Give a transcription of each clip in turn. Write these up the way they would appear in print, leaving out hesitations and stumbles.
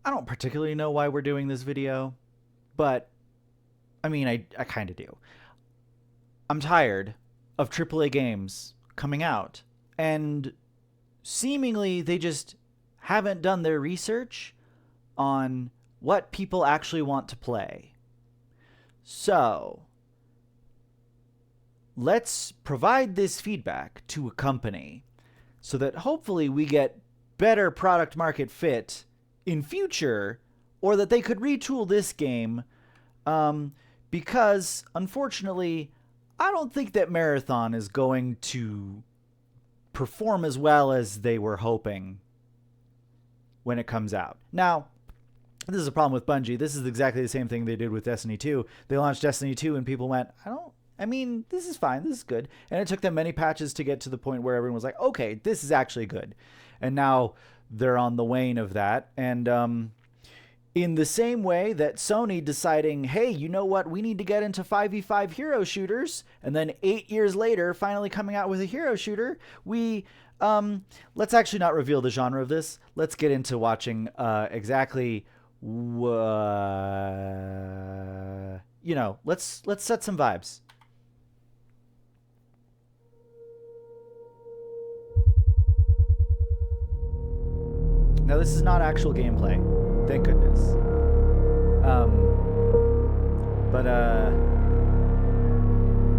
I don't particularly know why we're doing this video, but I mean, I kind of do. I'm tired of AAA games coming out, and seemingly they just haven't done their research on what people actually want to play. So, let's provide this feedback to a company so that hopefully we get better product market fit in future, or that they could retool this game, because unfortunately I don't think that Marathon is going to perform as well as they were hoping when it comes out. Now, this is a problem with Bungie. This is exactly the same thing they did with Destiny 2. They launched Destiny 2 and people went, I mean, this is fine. This is good. And it took them many patches to get to the point where everyone was like, okay, this is actually good. And now they're on the wane of that. And in the same way that Sony deciding, hey, you know what? We need to get into 5v5 hero shooters. And then 8 years later, finally coming out with a hero shooter. Let's actually not reveal the genre of this. Let's get into watching exactly... let's set some vibes. Now, this is not actual gameplay, thank goodness. But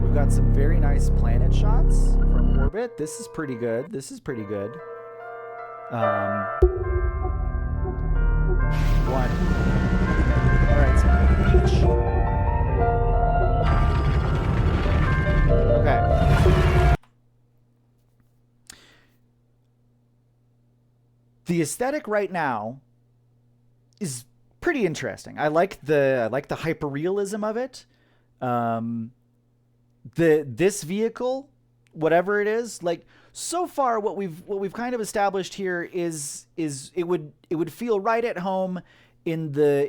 we've got some very nice planet shots from orbit. This is pretty good. One. All right, so beach. Okay. The aesthetic right now is pretty interesting. I like the hyperrealism of it. This vehicle, whatever it is, like so far what we've kind of established here is it would feel right at home in the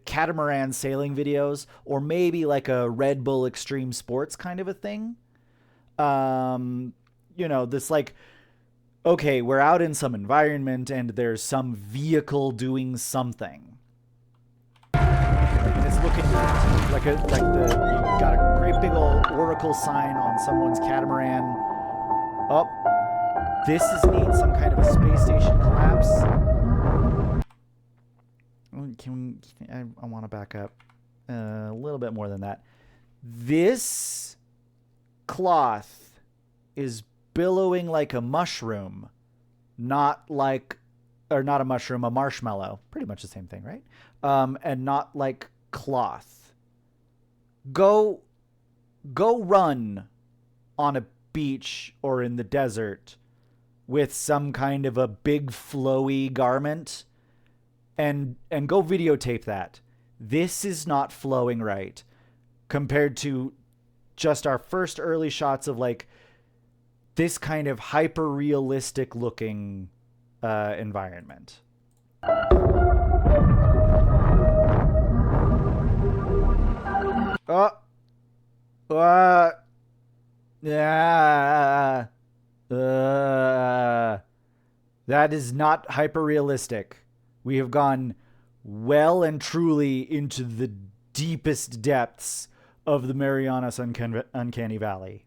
catamaran sailing videos, or maybe like a Red Bull Extreme Sports kind of a thing. This like, okay, we're out in some environment and there's some vehicle doing something. And it's looking like you got a great big old Oracle sign on someone's catamaran. Oh, this is neat. Some kind of a space station collapse. I want to back up a little bit more than that. This cloth is billowing like a mushroom, not a mushroom, a marshmallow. Pretty much the same thing, right? And not like cloth. Go run on a beach or in the desert with some kind of a big flowy garment and go videotape that. This is not flowing right compared to just our first early shots of like this kind of hyper realistic looking environment. That is not hyper realistic. We have gone well and truly into the deepest depths of the Marianas Uncanny Valley.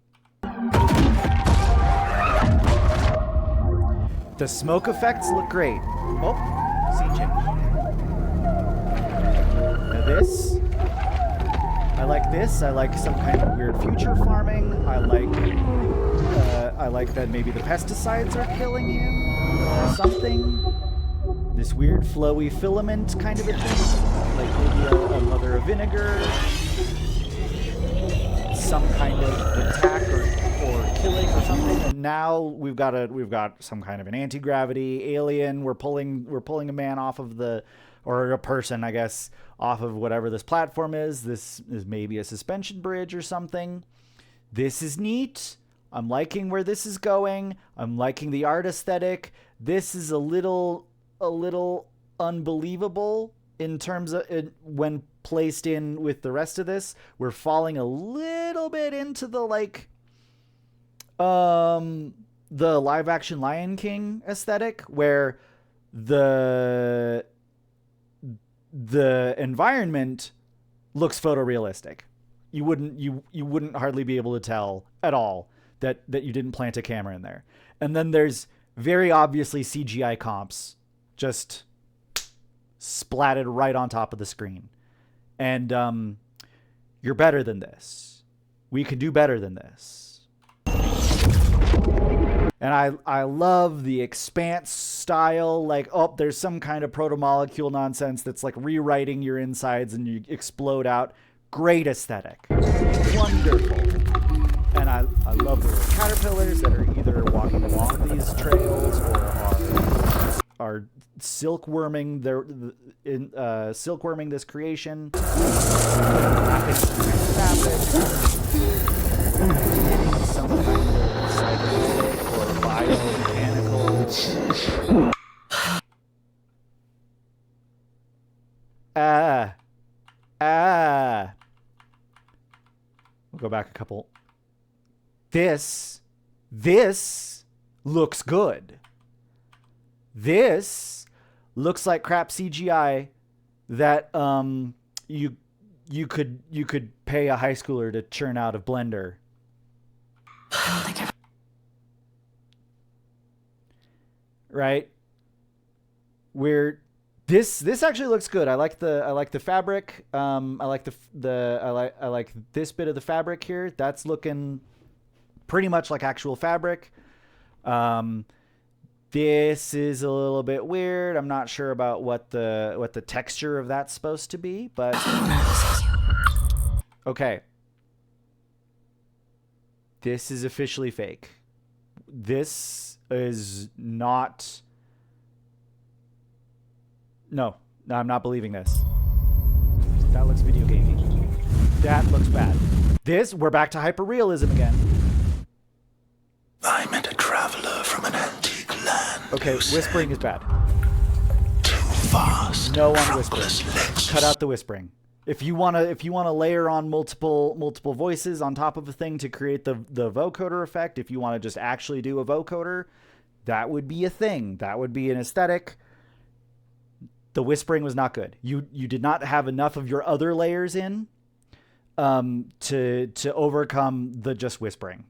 The smoke effects look great. Oh, scene change. Now this. I like this. I like some kind of weird future farming. I like that maybe the pesticides are killing him or something. This weird flowy filament kind of a thing. Like maybe a mother of vinegar. Some kind of attack or killing or something. And now we've got some kind of an anti-gravity alien. We're pulling a man off of or a person, I guess, off of whatever this platform is. This is maybe a suspension bridge or something. This is neat. I'm liking where this is going. I'm liking the art aesthetic. This is a little unbelievable in terms of when placed in with the rest of this. We're falling a little bit into the the live action Lion King aesthetic, where the environment looks photorealistic. You wouldn't hardly be able to tell at all that you didn't plant a camera in there. And then there's very obviously CGI comps just splatted right on top of the screen. And you're better than this. We can do better than this. And I love the Expanse style, like, oh, there's some kind of proto-molecule nonsense that's like rewriting your insides and you explode out. Great aesthetic. Wonderful. And I love the little caterpillars that are either walking along these trails or are silkworming silkworming this creation. Wrapping some kind of fabric. Some kind of cybernetic or biomechanical. We'll go back a couple. This looks good. This looks like crap CGI that you could pay a high schooler to churn out of Blender. Right? Where this actually looks good. I like the fabric. I like I like this bit of the fabric here. That's looking pretty much like actual fabric. This is a little bit weird. I'm not sure about what the texture of that's supposed to be, but okay. This is officially fake. This is not. No, I'm not believing this. That looks video gamey. That looks bad. We're back to hyperrealism again. I met a traveler from an antique land. Okay, whispering is bad. Too fast. No on whispering. Cut out the whispering. If you wanna layer on multiple voices on top of a thing to create the vocoder effect, if you want to just actually do a vocoder, that would be a thing. That would be an aesthetic. The whispering was not good. You did not have enough of your other layers in to overcome the just whispering.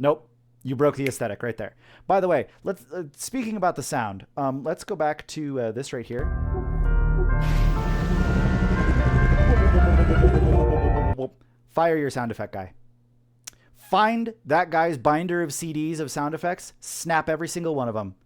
Nope. You broke the aesthetic right there. By the way, let's speaking about the sound, let's go back to this right here. Fire your sound effect guy. Find that guy's binder of CDs of sound effects. Snap every single one of them.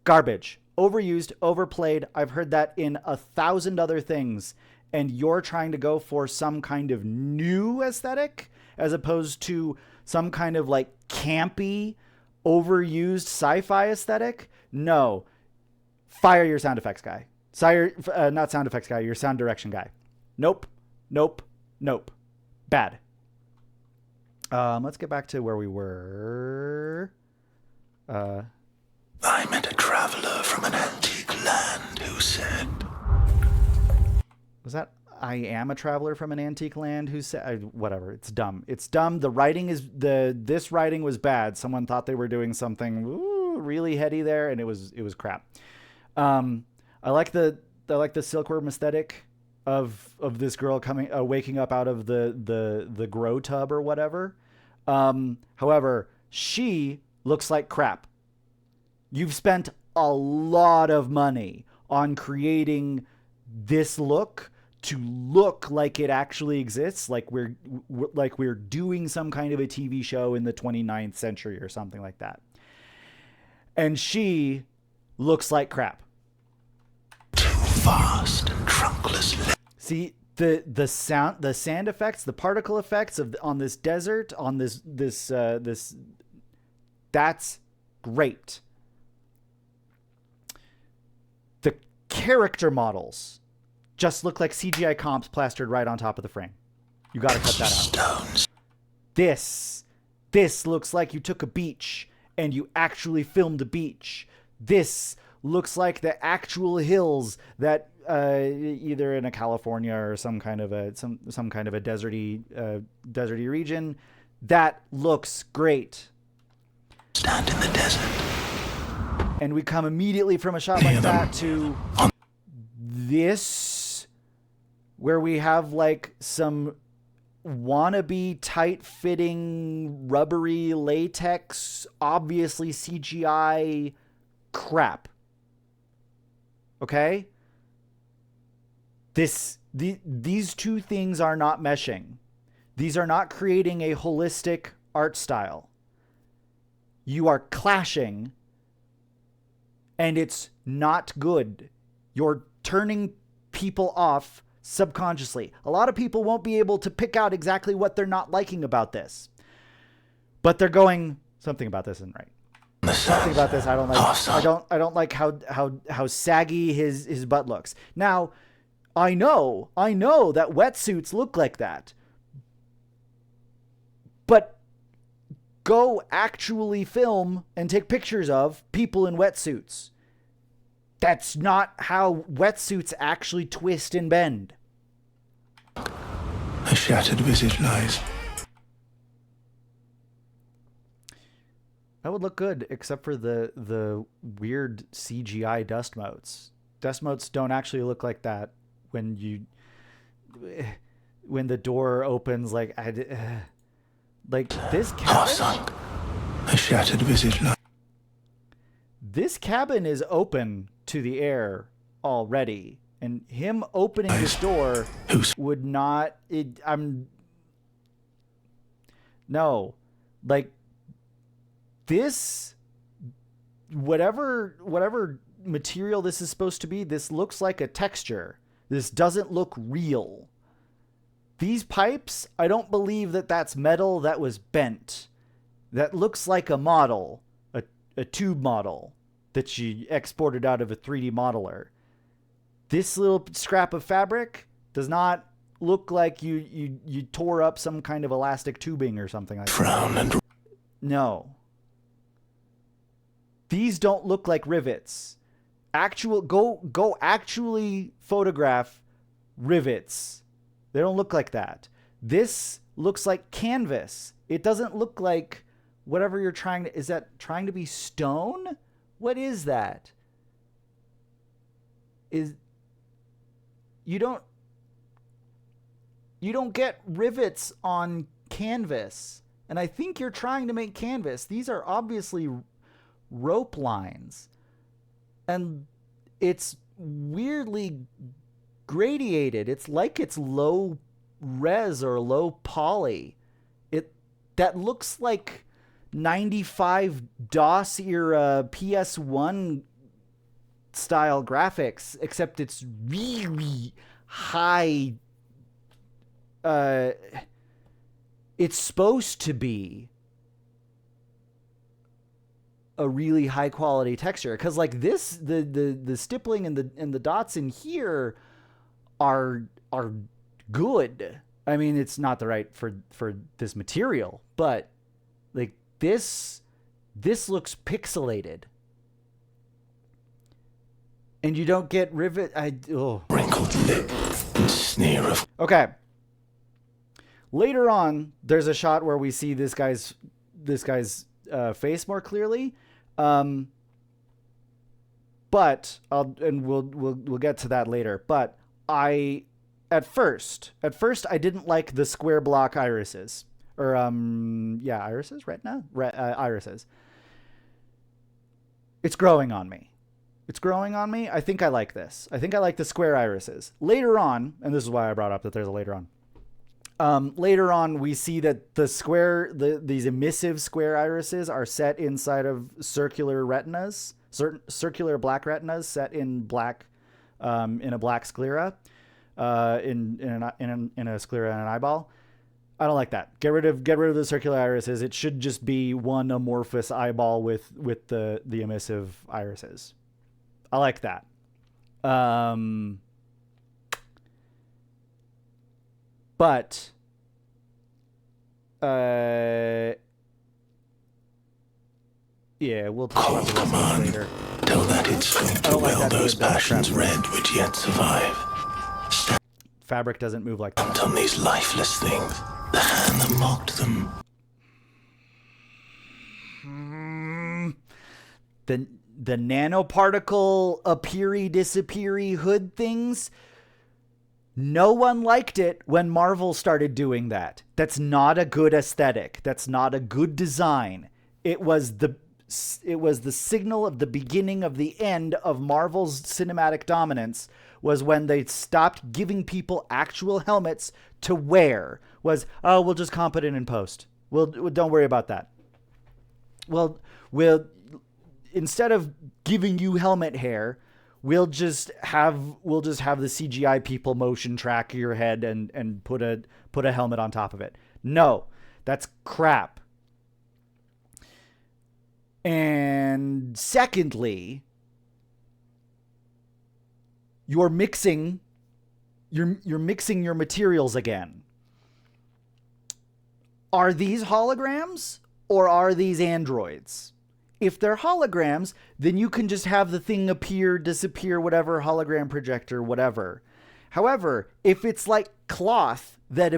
Garbage. Overused, overplayed. I've heard that in 1,000 other things. And you're trying to go for some kind of new aesthetic as opposed to some kind of like campy, overused sci-fi aesthetic. No. Fire your sound effects guy. Not sound effects guy, your sound direction guy. Nope. Nope. Nope. Bad. Let's get back to where we were. I met a traveler from an antique land who said... Was that I am a traveler from an antique land who said... whatever. It's dumb. It's dumb. The writing is... This writing was bad. Someone thought they were doing something really heady there, and it was crap. I like the silkworm aesthetic of this girl waking up out of the grow tub or whatever. However, she looks like crap. You've spent a lot of money on creating this look to look like it actually exists, like we're doing some kind of a TV show in the 29th century or something like that. And she looks like crap. Too fast and trunkless. See, the sand effects, the particle effects on this desert, on this that's great. The character models just look like CGI comps plastered right on top of the frame. You got to cut that out. This looks like you took a beach and you actually filmed a beach. This looks like the actual hills that either in a California or some kind of a deserty region. That looks great. Stand in the desert. And we come immediately from a shot like that to this, where we have like some wannabe tight-fitting rubbery latex, obviously CGI crap. Okay? These two things are not meshing. These are not creating a holistic art style. You are clashing, and it's not good. You're turning people off subconsciously. A lot of people won't be able to pick out exactly what they're not liking about this, but they're going, something about this isn't right. Something about this I don't like. I don't like how saggy his butt looks. Now, I know that wetsuits look like that, but go actually film and take pictures of people in wetsuits. That's not how wetsuits actually twist and bend. A shattered visage lies. That would look good, except for the weird CGI dust motes. Dust motes don't actually look like that when the door opens. Like this cabin. A shattered visage lies. This cabin is open to the air already, and him opening this door would not. No, like this. Whatever material this is supposed to be, this looks like a texture. This doesn't look real. These pipes, I don't believe that that's metal that was bent. That looks like a model, a tube model that she exported out of a 3D modeler. This little scrap of fabric does not look like you tore up some kind of elastic tubing or something like that. No. These don't look like rivets. Go actually photograph rivets. They don't look like that. This looks like canvas. It doesn't look like whatever you're trying to... Is that trying to be stone? What is that? You don't get rivets on canvas. And I think you're trying to make canvas. These are obviously rope lines. And it's weirdly gradiated. It's like it's low res or low poly. That looks like 95 DOS era PS1 style graphics, except it's really high. It's supposed to be a really high quality texture, because like this, the stippling and the dots in here are good. I mean, it's not the right for this material, but like this looks pixelated, and you don't get rivet. Wrinkled lip and sneer of. Okay. Later on, there's a shot where we see this guy's face more clearly, but we'll get to that later. But at first I didn't like the square block irises, or irises, retina, irises. It's growing on me. I think I like this. I think I like the square irises. Later on, and this is why I brought up that there's a later on. Later on, we see that these emissive square irises are set inside of circular retinas, circular black retinas set in black, in a black sclera, in a sclera and an eyeball. I don't like that. Get rid of the circular irises. It should just be one amorphous eyeball with the emissive irises. I like that. But we'll talk about the rest of this later. Till that it swoop to will those passions red which yet survive. Fabric doesn't move like that. On these lifeless things, the hand that mocked them. the nanoparticle appeary disappeary hood things. No one liked it when Marvel started doing that. That's not a good aesthetic. That's not a good design. It was the signal of the beginning of the end of Marvel's cinematic dominance, was when they stopped giving people actual helmets to wear. Was, oh, we'll just comp it in post. We'll don't worry about that. We'll instead of giving you helmet hair, we'll just have the CGI people motion track your head and put a helmet on top of it. No, that's crap. And secondly, you're mixing your materials again. Are these holograms or are these androids? If they're holograms, then you can just have the thing appear, disappear, whatever, hologram projector, whatever. However, if it's like cloth that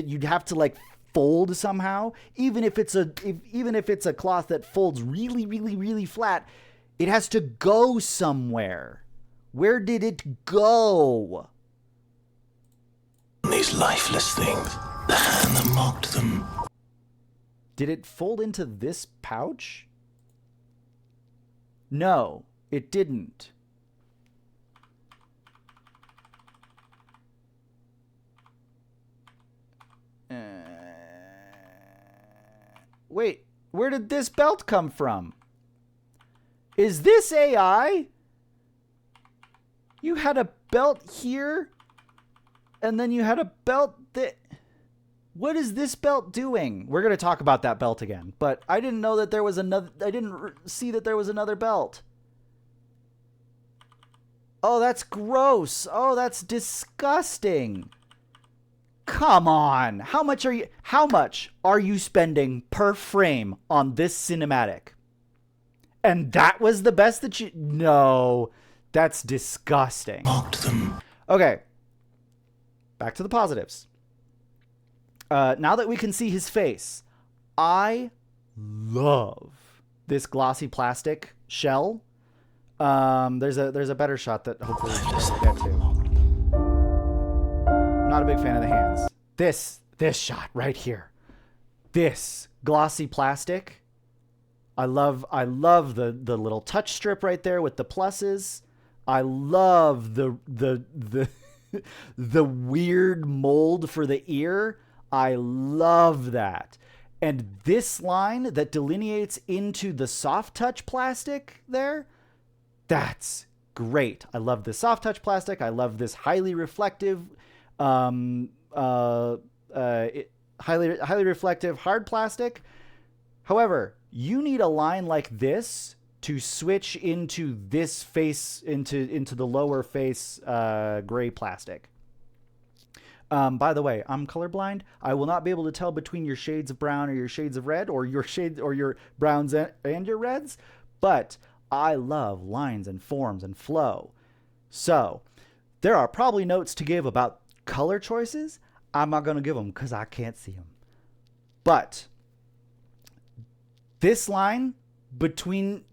you'd have to like fold somehow, even if it's a cloth that folds really, really, really flat, it has to go somewhere. Where did it go? These lifeless things, the hand that mocked them. Did it fold into this pouch? No, it didn't. Wait, where did this belt come from? Is this AI? You had a belt here, and then you had a belt that... What is this belt doing? We're going to talk about that belt again, but I didn't know that there was another... I didn't see that there was another belt. Oh, that's gross. Oh, that's disgusting. Come on. How much are you spending per frame on this cinematic? And that was the best that you... No, that's disgusting. Mocked them. Okay. Back to the positives. Now that we can see his face, I love this glossy plastic shell. There's a better shot that hopefully we'll get to. I'm not a big fan of the hands. This shot right here. This glossy plastic. I love the little touch strip right there with the pluses. I love the the weird mold for the ear. I love that. And this line that delineates into the soft touch plastic there, that's great. I love the soft touch plastic. I love this highly reflective, highly reflective hard plastic. However, you need a line like this to switch into this face, into the lower face gray plastic. By the way, I'm colorblind. I will not be able to tell between your shades of brown or your shades of red or your shades or your browns and your reds, but I love lines and forms and flow. So there are probably notes to give about color choices. I'm not going to give them because I can't see them. But this line between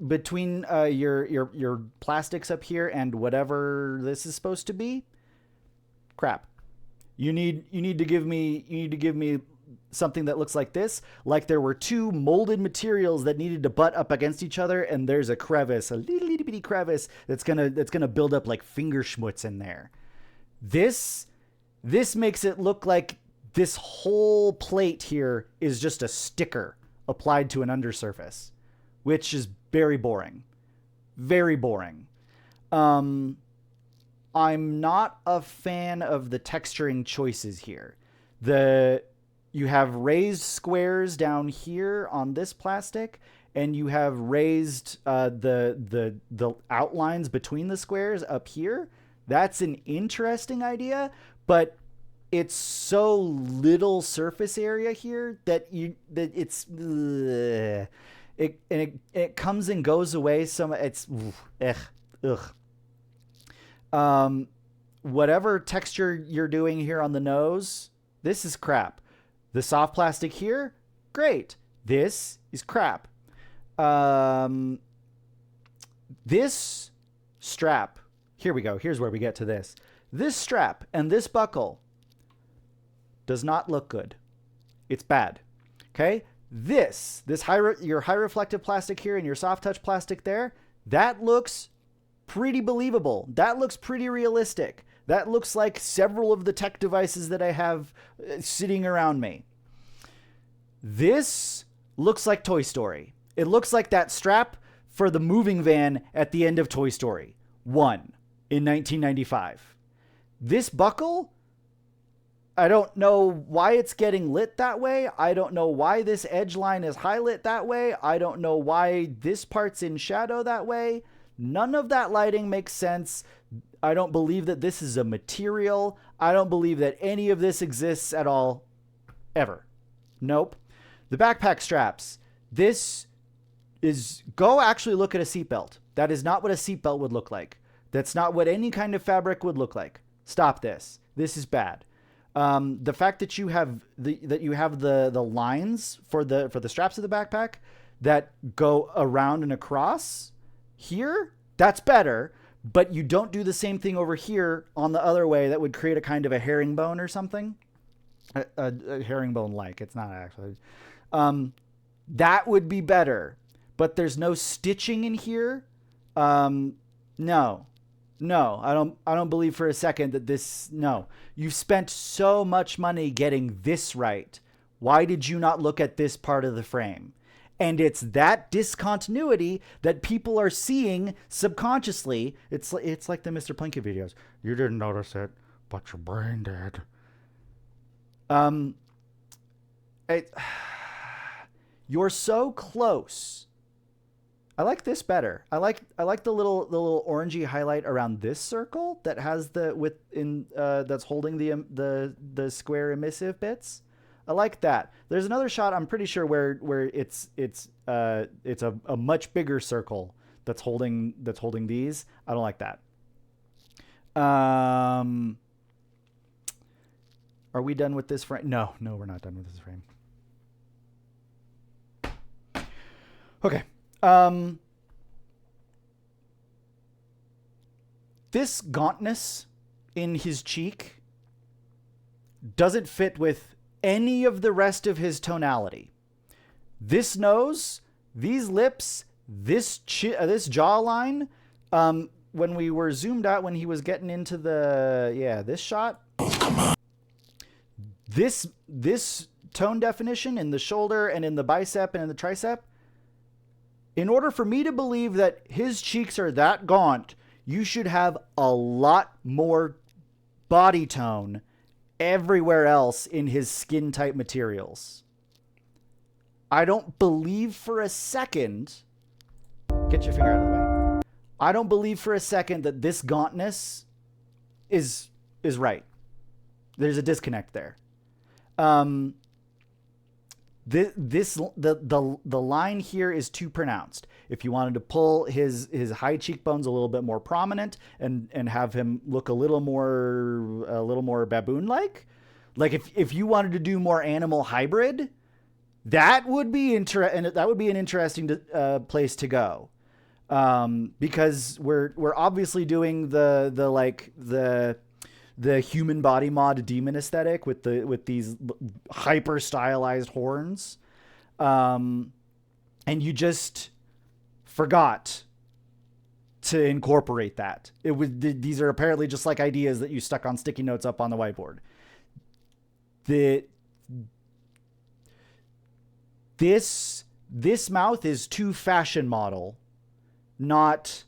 your plastics up here and whatever this is supposed to be, crap. You need to give me something that looks like this, like there were two molded materials that needed to butt up against each other, and there's a crevice, a little bitty crevice that's gonna build up like finger schmutz in there. This makes it look like this whole plate here is just a sticker applied to an undersurface, which is very boring. Very boring. I'm not a fan of the texturing choices here. You have raised squares down here on this plastic, and you have raised the outlines between the squares up here. That's an interesting idea, but it's so little surface area here that it's it comes and goes away. Whatever texture you're doing here on the nose, this is crap. The soft plastic here, great. This is crap. This strap, here we go. Here's where we get to this. This strap and this buckle does not look good. It's bad. Okay? Your high reflective plastic here and your soft touch plastic there, that looks pretty believable. That looks pretty realistic. That looks like several of the tech devices that I have sitting around me. This looks like Toy Story. It looks like that strap for the moving van at the end of Toy Story 1 in 1995. This buckle, I don't know why it's getting lit that way. I don't know why this edge line is highlit that way. I don't know why this part's in shadow that way. None of that lighting makes sense. I don't believe that this is a material. I don't believe that any of this exists at all, ever. Nope. The backpack straps. This is, go actually look at a seatbelt. That is not what a seatbelt would look like. That's not what any kind of fabric would look like. Stop this. This is bad. The fact that you have the lines for the straps of the backpack that go around and across here, that's better. But you don't do the same thing over here on the other way. That would create a kind of a herringbone or something. A herringbone-like. It's not actually. That would be better. But there's no stitching in here. No, I don't believe for a second that this. No, you've spent so much money getting this right. Why did you not look at this part of the frame? And it's that discontinuity that people are seeing subconsciously. It's like the Mr. Plinkett videos. You didn't notice it, but your brain did. You're so close. I like this better. I like the little orangey highlight around this circle that has that's holding the square emissive bits. I like that. There's another shot, I'm pretty sure, where it's a much bigger circle that's holding these. I don't like that. Are we done with this frame? No, we're not done with this frame. Okay. This gauntness in his cheek doesn't fit with any of the rest of his tonality. This nose, these lips, this jawline, when we were zoomed out, when he was getting into this shot, this tone definition in the shoulder and in the bicep and in the tricep, in order for me to believe that his cheeks are that gaunt, you should have a lot more body tone everywhere else in his skin type materials. I don't believe for a second, get your finger out of the way. I don't believe for a second that this gauntness is right. There's a disconnect there. The line here is too pronounced. If you wanted to pull his high cheekbones a little bit more prominent and have him look a little more baboon-like if you wanted to do more animal hybrid, that would be an interesting place to go, because we're obviously doing the human body mod demon aesthetic with these hyper stylized horns, and you just forgot to incorporate that. These are apparently just like ideas that you stuck on sticky notes up on the whiteboard. This mouth is too fashion model, not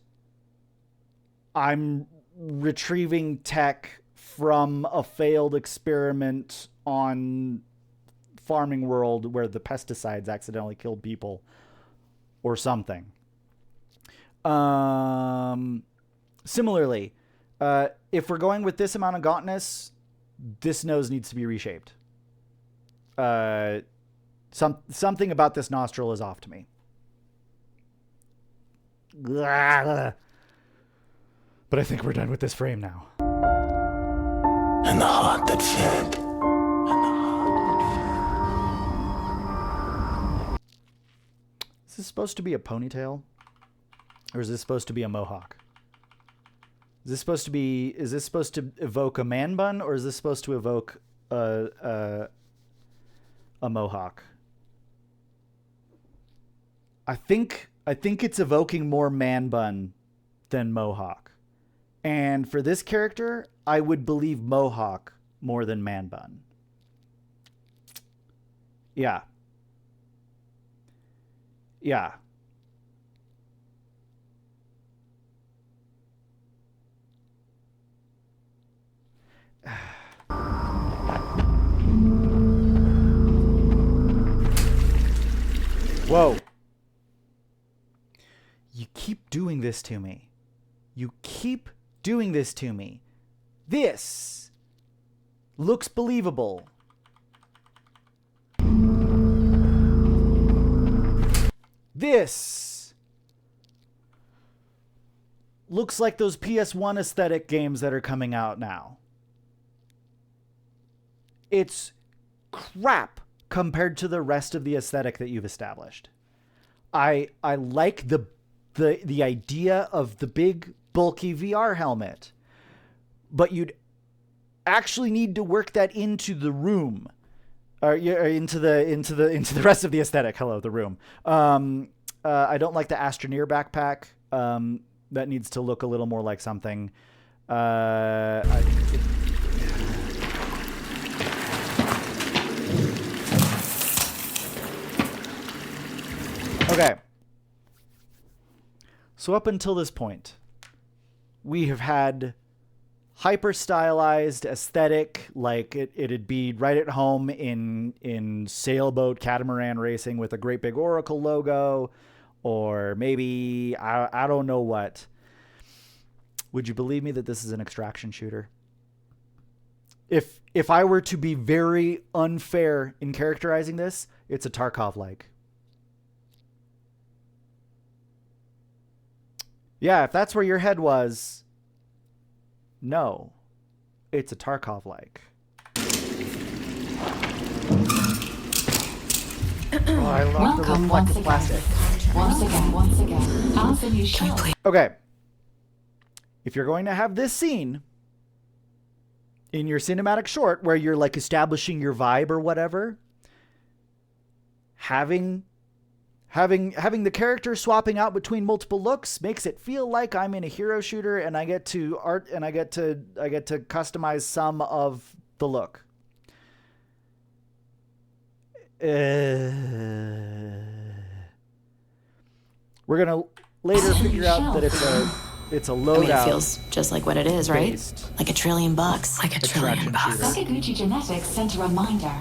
I'm retrieving tech from a failed experiment on Farming World where the pesticides accidentally killed people or something. Similarly, if we're going with this amount of gauntness, this nose needs to be reshaped. Something about this nostril is off to me. But I think we're done with this frame now. And the heart that fed. This is this supposed to be a ponytail? Or is this supposed to be a mohawk? Is this supposed to evoke a man bun, or is this supposed to evoke a mohawk? I think it's evoking more man bun than mohawk. And for this character, I would believe mohawk more than man bun. Yeah. Yeah. Whoa. You keep doing this to me. You keep doing this to me. This looks believable. This looks like those PS1 aesthetic games that are coming out now. It's crap compared to the rest of the aesthetic that you've established. I like the idea of the big bulky VR helmet, but you'd actually need to work that into the room, or into the rest of the aesthetic. Hello, the room. I don't like the astroneer backpack. That needs to look a little more like something. Okay. So up until this point, we have had hyper stylized aesthetic, like it'd be right at home in sailboat catamaran racing with a great big Oracle logo, or maybe I don't know what. Would you believe me that this is an extraction shooter? If I were to be very unfair in characterizing this, it's a Tarkov-like. Yeah, if that's where your head was, no, it's a Tarkov-like. Oh, I love the reflective plastic. Once again. Answer you shall. Okay. If you're going to have this scene in your cinematic short where you're like establishing your vibe or whatever, having the character swapping out between multiple looks makes it feel like I'm in a hero shooter and I get to customize some of the look. We're gonna later figure out that it's a loadout. I mean, it feels just like what it is, right? Like $1 trillion. Like $1 trillion. Sakaguchi Genetics sent a reminder.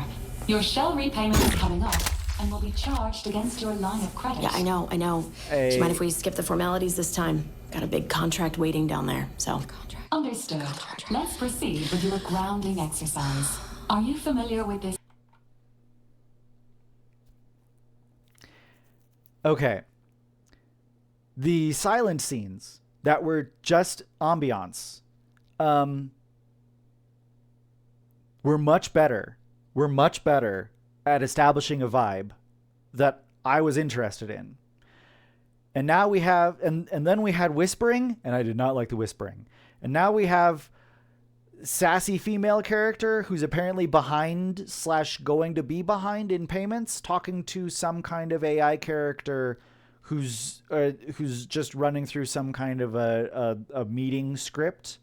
Your shell repayment is coming up and will be charged against your line of credit. Yeah, I know. Do you mind if we skip the formalities this time? Got a big contract waiting down there, so. Understood. Let's proceed with your grounding exercise. Are you familiar with this? Okay. The silent scenes that were just ambiance were much better. We're much better at establishing a vibe that I was interested in. And now we have, and then we had whispering, and I did not like the whispering. And now we have sassy female character who's apparently behind / going to be behind in payments, talking to some kind of AI character who's just running through some kind of a meeting script.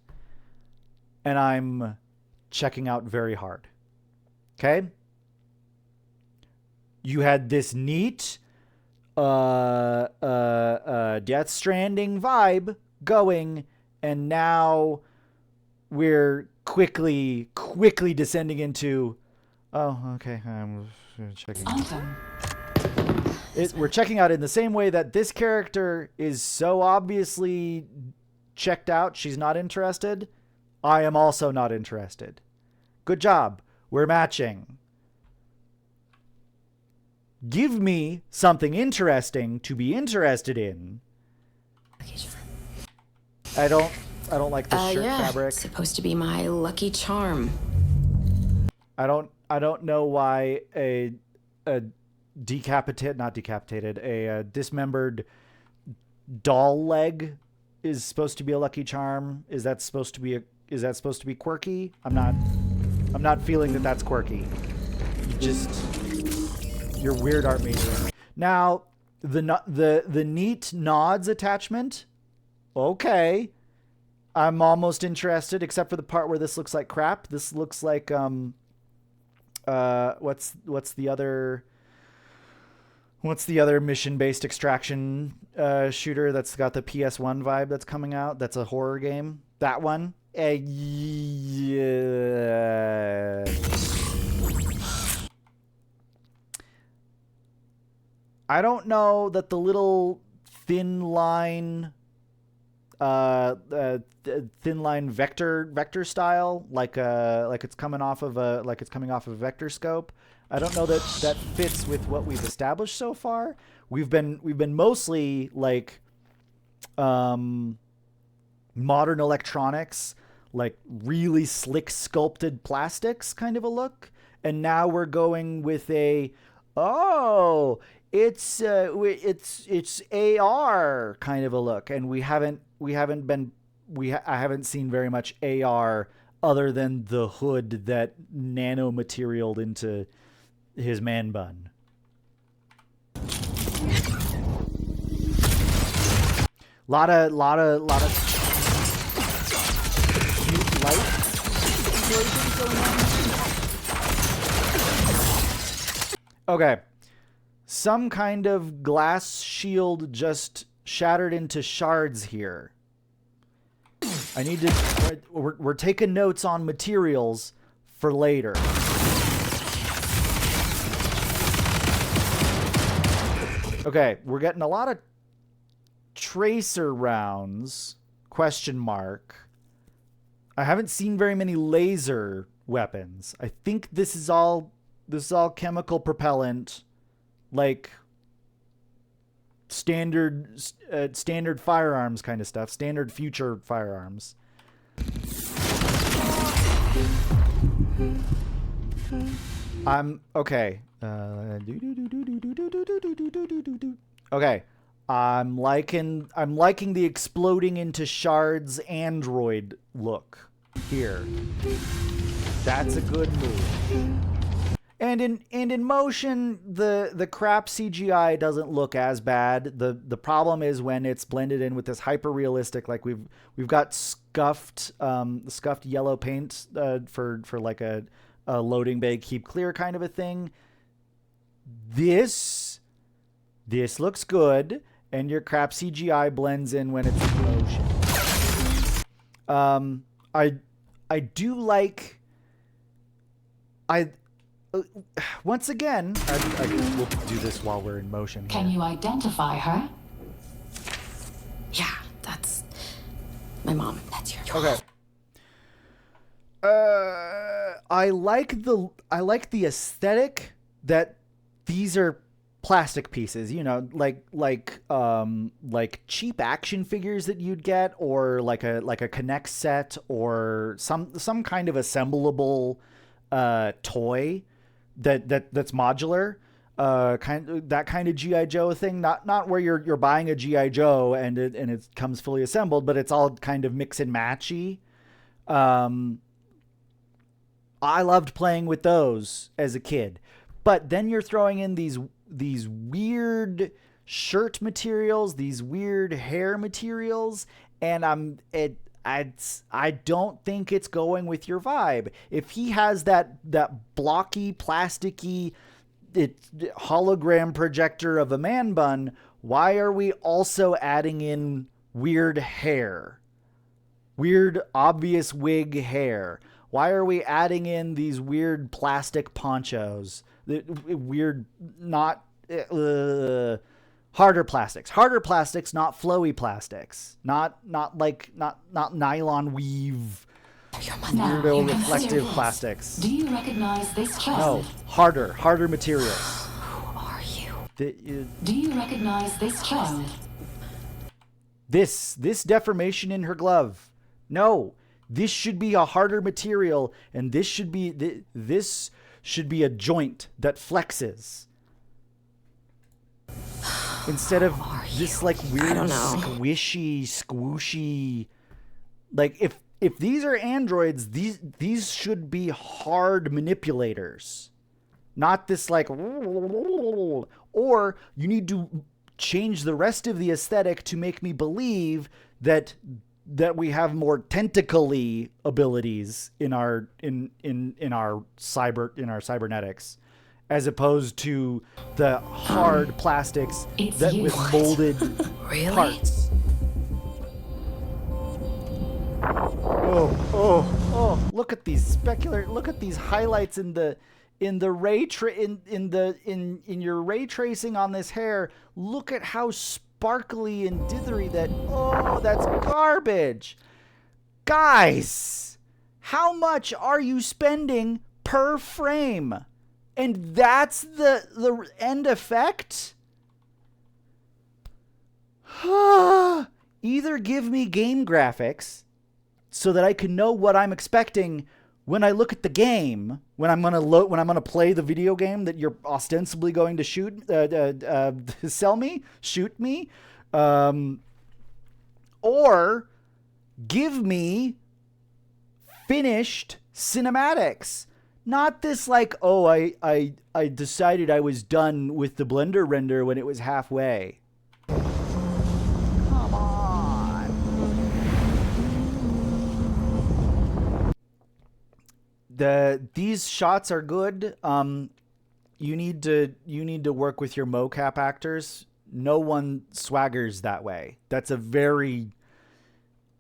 And I'm checking out very hard. Okay? You had this neat Death Stranding vibe going, and now we're quickly descending into, oh, okay, I'm checking out. We're checking out in the same way that this character is so obviously checked out, she's not interested. I am also not interested. Good job. We're matching. Give me something interesting to be interested in. I don't like this shirt fabric. It's supposed to be my lucky charm. I don't know why a not decapitated, a dismembered doll leg is supposed to be a lucky charm. Is that supposed to be quirky? I'm not feeling that that's quirky. You're weird art majoring. Now, the neat nods attachment. Okay. I'm almost interested, except for the part where this looks like crap. This looks like what's the other mission-based extraction shooter that's got the PS1 vibe that's coming out? That's a horror game. That one. Yeah. I don't know that the little thin line vector style, like it's coming off of a vector scope. I don't know that fits with what we've established so far. We've been mostly like modern electronics, like really slick sculpted plastics kind of a look, and now we're going with it's AR kind of a look, and I haven't seen very much AR other than the hood that nanomaterialed into his man bun. Lot of cute light situations going on. Okay. Some kind of glass shield just shattered into shards here. I need to... We're taking notes on materials for later. Okay, we're getting a lot of tracer rounds, question mark. I haven't seen very many laser weapons. I think this is all chemical propellant, like standard firearms kind of stuff, standard future firearms. I'm okay. Okay. I'm liking the exploding into shards android look here. That's a good move. And in motion, the crap CGI doesn't look as bad. The problem is when it's blended in with this hyper realistic, like we've got scuffed yellow paint for like a loading bay keep clear kind of a thing. This looks good, and your crap CGI blends in when it's in motion. I do like once again, we'll do this while we're in motion. Can you identify her? Yeah, that's my mom. That's your Okay. I like the aesthetic that these are plastic pieces, you know, like cheap action figures that you'd get, or like a Connect set, or some kind of assemblable toy that's modular, that kind of GI Joe thing. Not where you're buying a GI Joe and it comes fully assembled, but it's all kind of mix and matchy. I loved playing with those as a kid, but then you're throwing in these weird shirt materials, these weird hair materials, and I don't think it's going with your vibe. If he has that blocky, plasticky hologram projector of a man bun, why are we also adding in weird hair? Weird, obvious wig hair. Why are we adding in these weird plastic ponchos? Weird, not harder plastics, not flowy plastics, not nylon weave, weirdo reflective plastics. Do you recognize this child? No, harder materials. Who are you? Do you recognize this child? This deformation in her glove. No, this should be a harder material, and this should be a joint that flexes. Instead of this like I weird don't know. squishy, squooshy. Like if these are androids, these should be hard manipulators. Not this like, or you need to change the rest of the aesthetic to make me believe that we have more tentacly abilities in our cybernetics, as opposed to the hard plastics It's that you. with molded Really? parts. Oh! Look at these Look at these highlights in the in your ray tracing on this hair. Look at how sparkly and dithery that. Oh, that's garbage, guys. How much are you spending per frame? And that's the end effect. Either give me game graphics so that I can know what I'm expecting when I look at the game, when I'm gonna play the video game that you're ostensibly going to shoot me, or give me finished cinematics. Not this like, oh, I decided I was done with the Blender render when it was halfway. Come on. These shots are good. You need to work with your mocap actors. No one swaggers that way. That's a very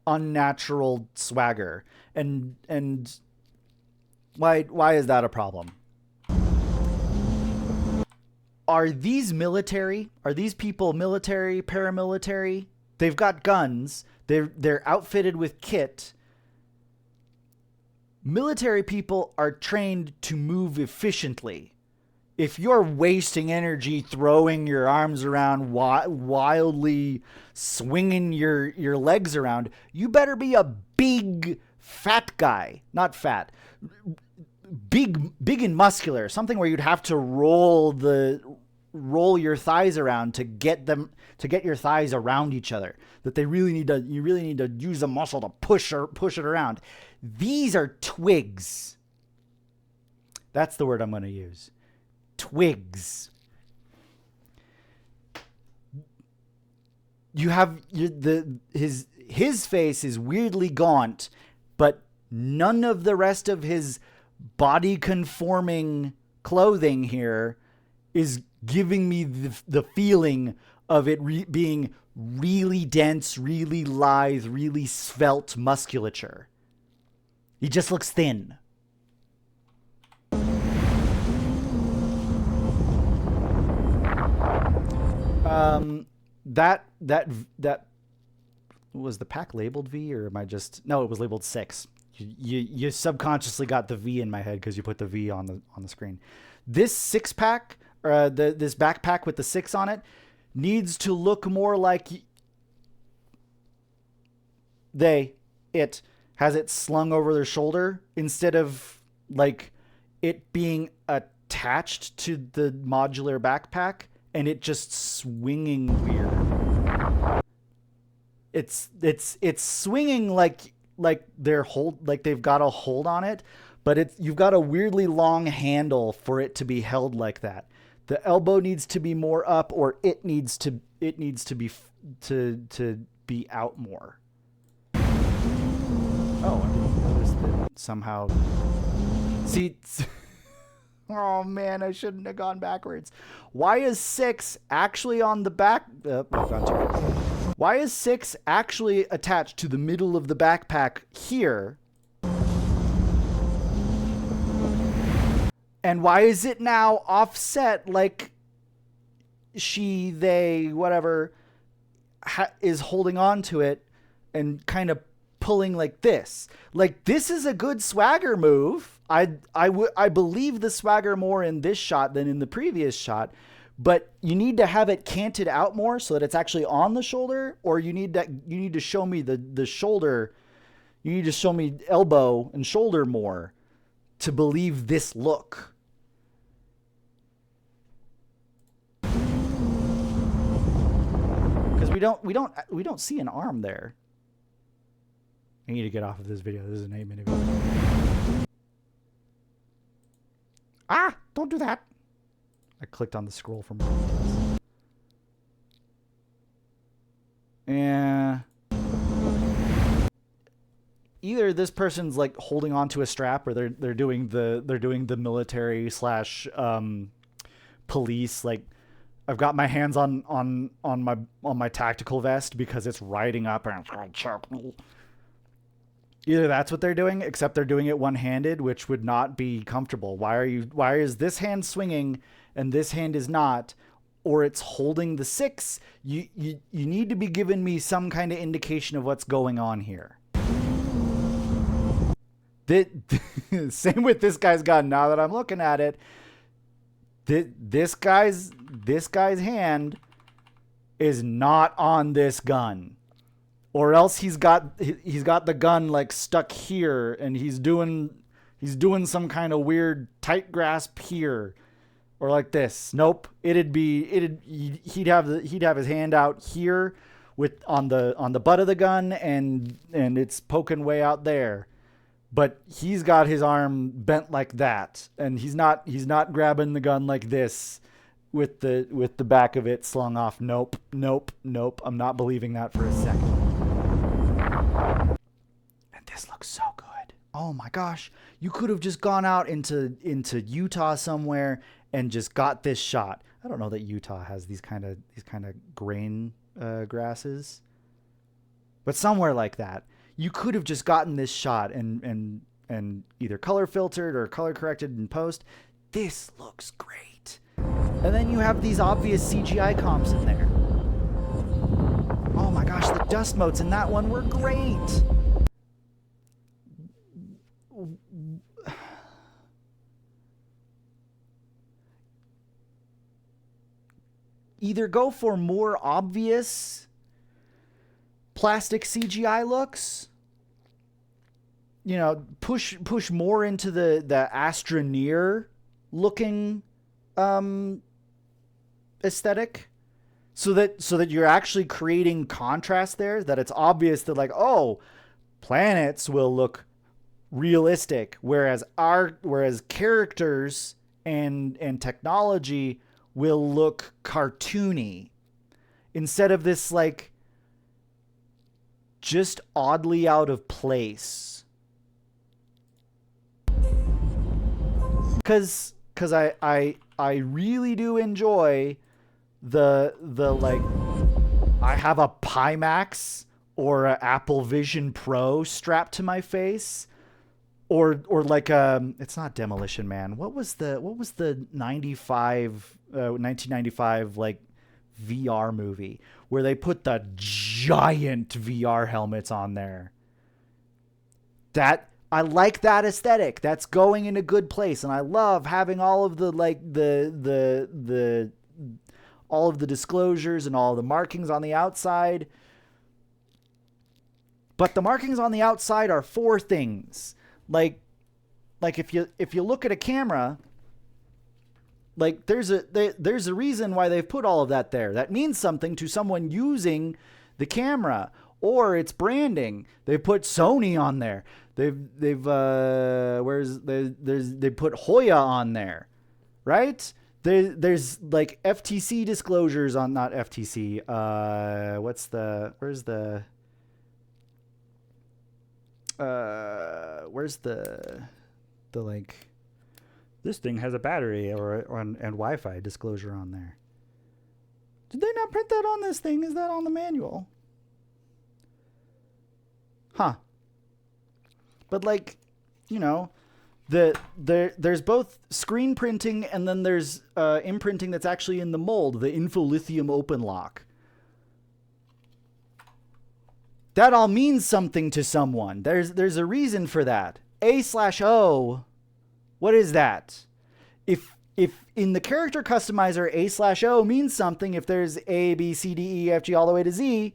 unnatural swagger. And why is that a problem? Are these military? Are these people military, paramilitary? They've got guns. They're outfitted with kit. Military people are trained to move efficiently. If you're wasting energy throwing your arms around, wildly swinging your legs around, you better be a big fat guy. Not fat. Big and muscular. Something where you'd have to roll your thighs around to get your thighs around each other. That you really need to use a muscle to push it around. These are twigs. That's the word I'm going to use. Twigs. You have his face is weirdly gaunt, but none of the rest of his body conforming clothing here is giving me the feeling of it being really dense, really lithe, really svelte musculature. He just looks thin. That was the pack labeled V, or am I just... No, it was labeled 6. You subconsciously got the V in my head because you put the V on the screen. This 6-pack, or this backpack with the 6 on it, needs to look more like it has it slung over their shoulder instead of like it being attached to the modular backpack and it just swinging weird. It's swinging like they've got a hold on it, but you've got a weirdly long handle for it to be held like that. The elbow needs to be more up, or it needs to be out more. Oh, I didn't notice that somehow. See, oh man, I shouldn't have gone backwards. Why is 6 actually on the back? I've gone too far. Why is 6 actually attached to the middle of the backpack here? And why is it now offset like whatever, is holding on to it and kind of pulling like this? Like, this is a good swagger move. I believe the swagger more in this shot than in the previous shot, but you need to have it canted out more so that it's actually on the shoulder, or you need to show me the shoulder. You need to show me elbow and shoulder more to believe this look. don't see an arm there. I need to get off of this video. This is an 8-minute video. Ah, don't do that. I clicked on the scroll for more details. Yeah. Either this person's like holding onto a strap, or they're doing the military slash police, like, I've got my hands on my tactical vest because it's riding up and it's gonna choke me. Either that's what they're doing, except they're doing it one-handed, which would not be comfortable. Why is this hand swinging and this hand is not? Or it's holding the 6. You need to be giving me some kind of indication of what's going on here. Same with this guy's gun. Now that I'm looking at it, this guy's hand is not on this gun, or else he's got the gun like stuck here, and he's doing some kind of weird tight grasp here, or like this. Nope, he'd have his hand out here with on the butt of the gun, and it's poking way out there. But he's got his arm bent like that, and he's not grabbing the gun like this with the back of it slung off. Nope. I'm not believing that for a second. And this looks so good. Oh my gosh. You could have just gone out into Utah somewhere and just got this shot. I don't know that Utah has these kind of grain grasses. But somewhere like that. You could have just gotten this shot and either color filtered or color corrected in post. This looks great. And then you have these obvious CGI comps in there. Oh my gosh, the dust motes in that one were great. Either go for more obvious plastic CGI looks, push more into the astroneer looking aesthetic, so that you're actually creating contrast there, that it's obvious that, like, oh, planets will look realistic, whereas characters and technology will look cartoony, instead of this like just oddly out of place. Cause I really do enjoy the like, I have a Pimax or a Apple Vision Pro strapped to my face, or like it's not Demolition Man. What was the 1995 like VR movie where they put the giant VR helmets on there? That, I like that aesthetic. That's going in a good place, and I love having all of the like the all of the disclosures and all of the markings on the outside. But the markings on the outside are for things. Like if you look at a camera, like there's a reason why they've put all of that there. That means something to someone using the camera, or it's branding. They put Sony on there. They put Hoya on there, right? There's like FTC disclosures on, not FTC. Where's the like, this thing has a battery and Wi-Fi disclosure on there. Did they not print that on this thing? Is that on the manual? Huh. But like, there's both screen printing and then there's imprinting that's actually in the mold, the infolithium open lock. That all means something to someone. There's a reason for that. A/O, what is that? If in the character customizer A/O means something, if there's A, B, C, D, E, F, G all the way to Z,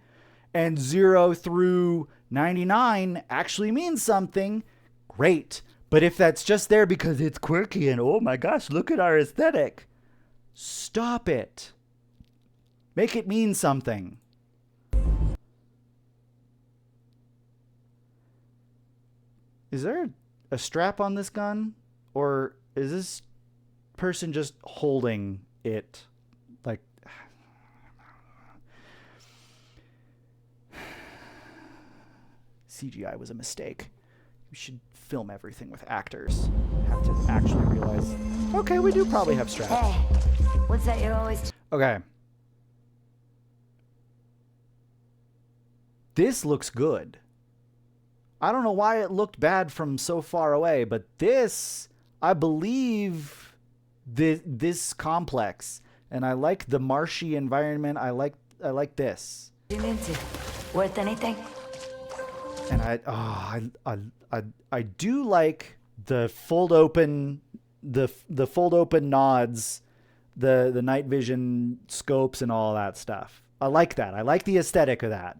and 0 through 99 actually means something, great. But if that's just there because it's quirky and, oh my gosh, look at our aesthetic, stop it. Make it mean something. Is there a strap on this gun? Or is this person just holding it? Like... CGI was a mistake. We should film everything with actors. Have to actually realize... Okay, we do probably have straps. Hey, what's that you're always... Okay. This looks good. I don't know why it looked bad from so far away, but this, I believe, this complex, and I like the marshy environment. I like this. You into? Worth anything? And I do like the fold open, the fold open nods, the night vision scopes and all that stuff. I like that. I like the aesthetic of that.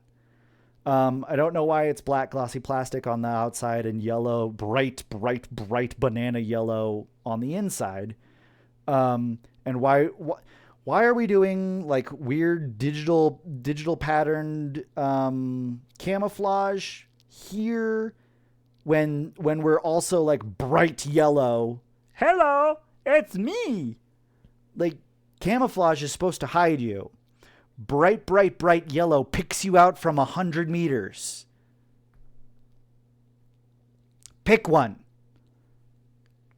I don't know why it's black glossy plastic on the outside and yellow, bright banana yellow on the inside. And why are we doing like weird digital patterned camouflage here when we're also like bright yellow? Hello, it's me. Like, camouflage is supposed to hide you. Bright yellow picks you out from 100 meters. Pick one.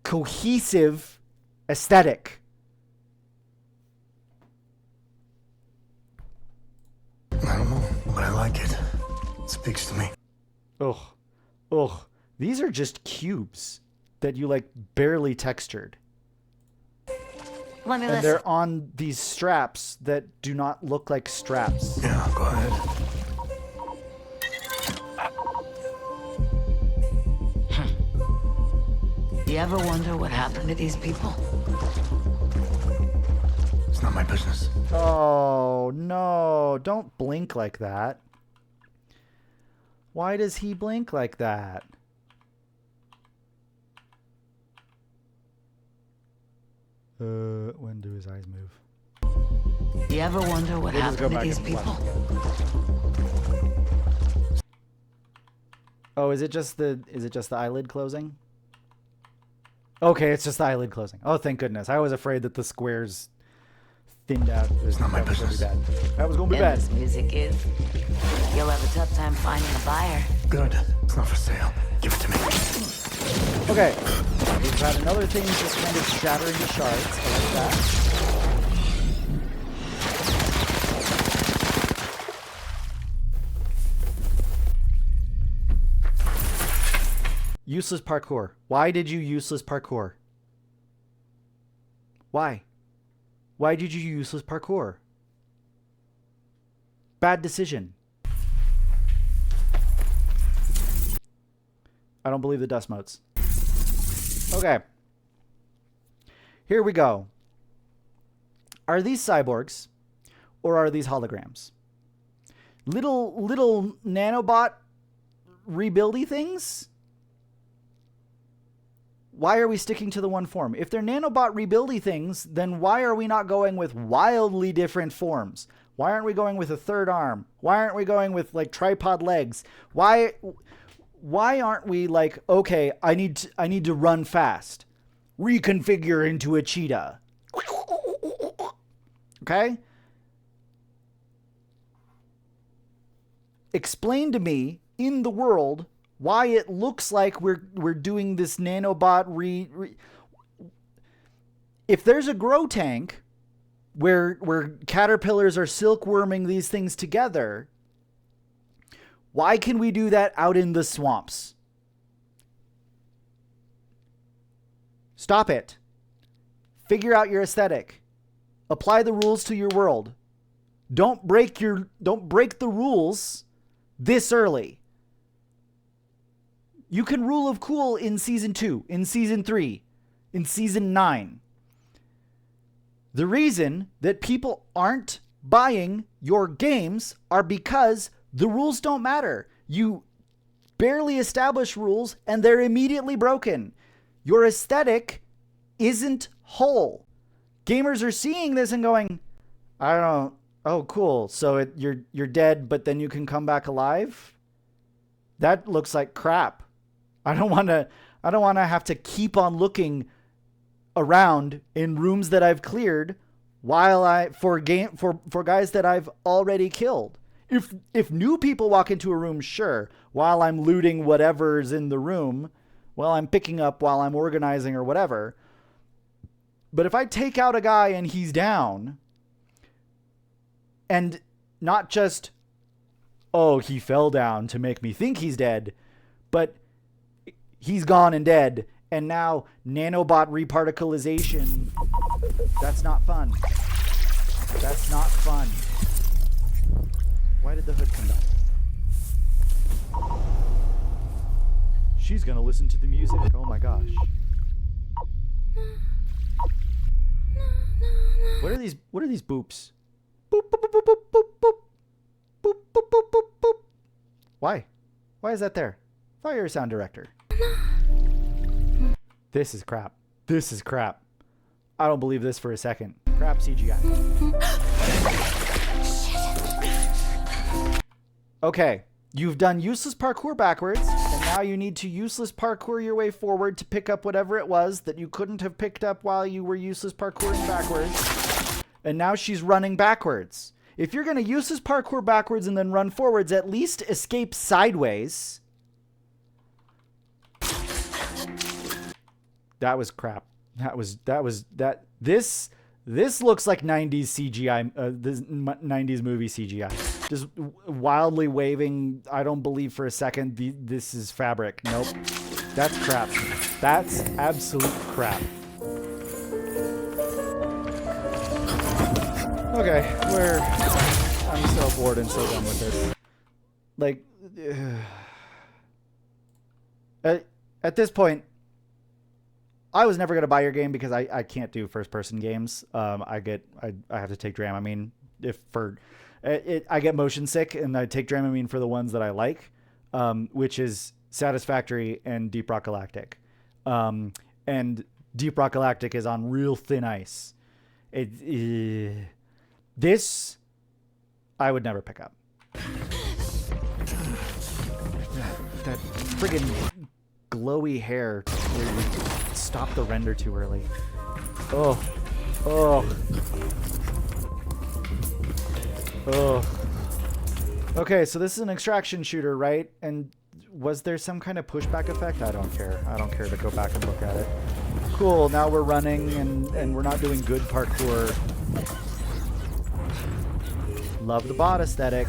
Cohesive aesthetic. I don't know, but I like it. It speaks to me. Ugh. These are just cubes that you like barely textured. Let me And listen. they're on these straps that do not look like straps. Yeah, go ahead. You ever wonder what happened to these people? It's not my business. Oh, no. Don't blink like that. Why does he blink like that? When do his eyes move? You ever wonder what We'll just go happened to back these and watch people? again. Oh, is it just the eyelid closing? Okay, it's just the eyelid closing. Oh, thank goodness. I was afraid that the squares thinned out. It's not my That was gonna be business. bad. That was going to be And bad. this music is. You'll have a tough time finding a buyer. Good. It's not for sale. Give it to me. Okay. We've got another thing just kind of shattering the shards. I like that. Useless parkour. Why did you useless parkour? Why? Why did you useless parkour? Bad decision. I don't believe the dust motes. Okay. Here we go. Are these cyborgs or are these holograms? Little nanobot rebuildy things? Why are we sticking to the one form? If they're nanobot rebuildy things, then why are we not going with wildly different forms? Why aren't we going with a third arm? Why aren't we going with like tripod legs? Why aren't we like, okay, I need to run fast. Reconfigure into a cheetah. Okay? Explain to me in the world why it looks like we're doing this nanobot if there's a grow tank where caterpillars are silkworming these things together, why can we do that out in the swamps? Stop it. Figure out your aesthetic. Apply the rules to your world. Don't break the rules this early. You can rule of cool in season 2, in season 3, in season 9. The reason that people aren't buying your games are because the rules don't matter. You barely establish rules and they're immediately broken. Your aesthetic isn't whole. Gamers are seeing this and going, I don't know. Oh, cool. So you're dead, but then you can come back alive? That looks like crap. I don't want to have to keep on looking around in rooms that I've cleared while for guys that I've already killed. If new people walk into a room, sure, while I'm looting whatever's in the room, while I'm picking up, while I'm organizing or whatever. But if I take out a guy and he's down, and not just, oh, he fell down to make me think he's dead, but he's gone and dead, and now nanobot reparticleization, that's not fun. That's not fun. Why did the hood come down? She's gonna listen to the music. Oh my gosh. What are these boops? Boop, boop, boop, boop, boop, boop, boop. Boop, boop, boop, boop, boop. Why? Why is that there? Thought you were a sound director. This is crap. This is crap. I don't believe this for a second. Crap CGI. Okay, you've done useless parkour backwards, and now you need to useless parkour your way forward to pick up whatever it was that you couldn't have picked up while you were useless parkouring backwards. And now she's running backwards. If you're going to useless parkour backwards and then run forwards, at least escape sideways. That was crap. This looks like 90s CGI, this 90s movie CGI. Just wildly waving. I don't believe for a second this is fabric. Nope. That's crap. That's absolute crap. Okay, I'm so bored and so done with this. Like, at this point, I was never gonna buy your game because I can't do first person games. I have to take Dramamine I get motion sick, and I take Dramamine for the ones that I like, which is Satisfactory and Deep Rock Galactic. And Deep Rock Galactic is on real thin ice. This I would never pick up. That friggin' glowy hair. Stop the render too early. Oh. Okay, so this is an extraction shooter, right? And was there some kind of pushback effect? I don't care. I don't care to go back and look at it. Cool, now we're running and we're not doing good parkour. Love the bot aesthetic.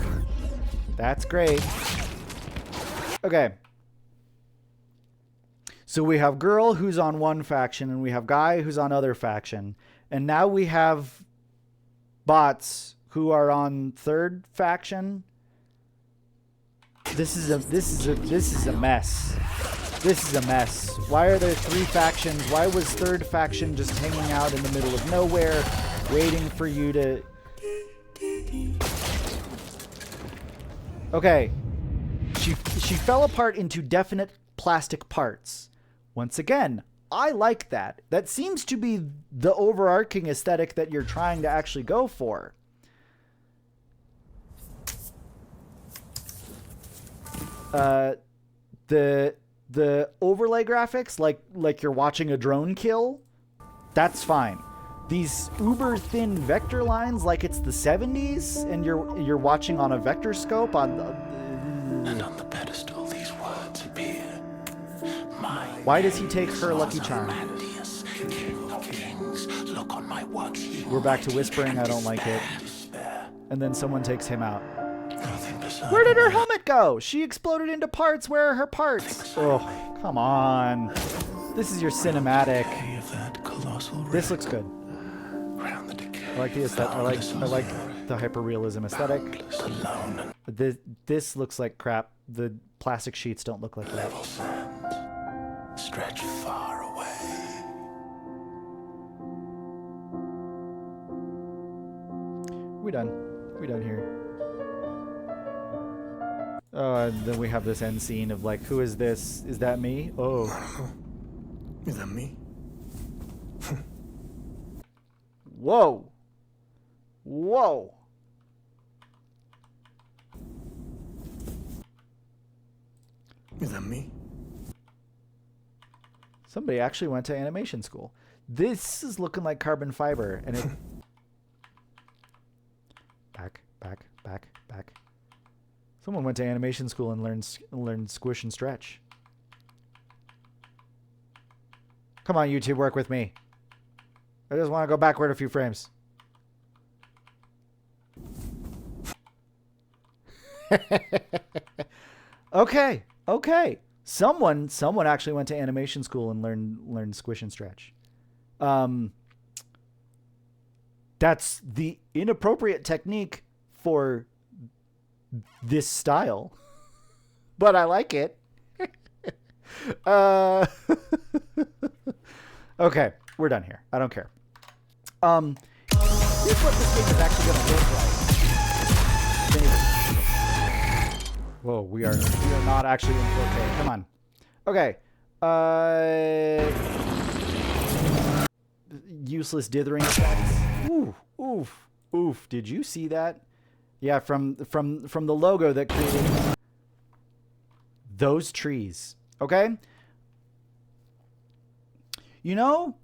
That's great. Okay. So we have girl who's on one faction, and we have guy who's on other faction. And now we have bots who are on third faction. This is a mess. This is a mess. Why are there three factions? Why was third faction just hanging out in the middle of nowhere, waiting for you to... Okay. She fell apart into definite plastic parts. Once again, I like that. That seems to be the overarching aesthetic that you're trying to actually go for. The overlay graphics, like you're watching a drone kill, that's fine. These uber thin vector lines, like it's the 70s, and you're watching on a vector scope on the... And on the pedestal, these words appear. Why does he take her lucky charm? King of kings, look on my works. We're back to whispering. I don't like it. And then someone takes him out. Nothing beside Where did her me. helmet go? She exploded into parts. Where are her parts? Oh, come on. This is your cinematic. Day of that colossal This looks good. round the decay. I like the aesthetic. I like the hyperrealism aesthetic. Boundless, alone and This looks like crap. The plastic sheets don't look like that. level sand stretch far away. We done here. Oh, and then we have this end scene of like, who is this? Is that me? Oh. Is that me? Whoa. Whoa. Is that me? Somebody actually went to animation school. This is looking like carbon fiber, and it. Back. Someone went to animation school and learned squish and stretch. Come on, YouTube, work with me. I just want to go backward a few frames. Okay. Someone actually went to animation school and learned squish and stretch. That's the inappropriate technique for this style, but I like it. Okay, we're done here. I don't care. Here's what this game is actually going to look like. Whoa, we are not actually in 4K. Come on. Okay. Useless dithering effects. Oof. Did you see that? Yeah, from the logo that created those trees. Okay? You know,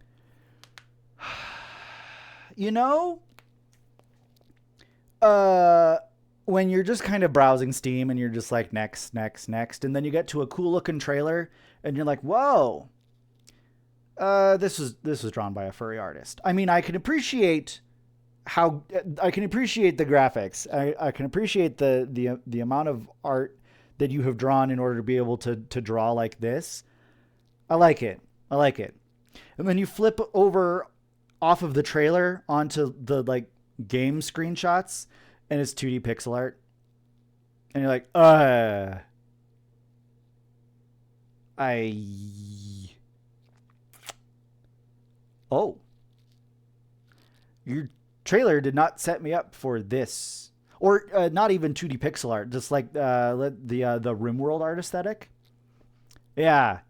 when you're just kind of browsing Steam and you're just like next, and then you get to a cool looking trailer and you're like, whoa, this was drawn by a furry artist. I mean, I can appreciate the graphics. I can appreciate the amount of art that you have drawn in order to be able to draw like this. I like it. And then you flip over off of the trailer onto the like game screenshots and it's 2D pixel art. And you're like, your trailer did not set me up for this. Or not even 2D pixel art, just like the RimWorld art aesthetic. Yeah.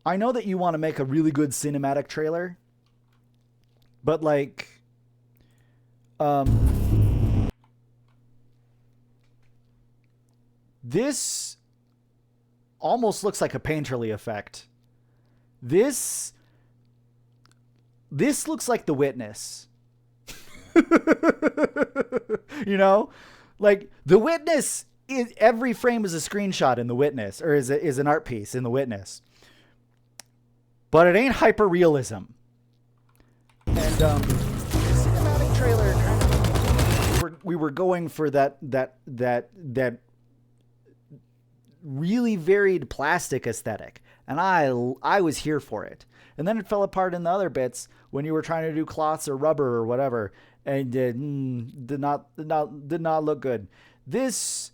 I know that you want to make a really good cinematic trailer, but like, this almost looks like a painterly effect. This looks like The Witness. You know, like The Witness is, every frame is a screenshot in The Witness, or is an art piece in The Witness. But it ain't hyper realism. And the cinematic trailer kind of, we were going for that really varied plastic aesthetic, and I was here for it. And then it fell apart in the other bits when you were trying to do cloths or rubber or whatever, and did not look good. This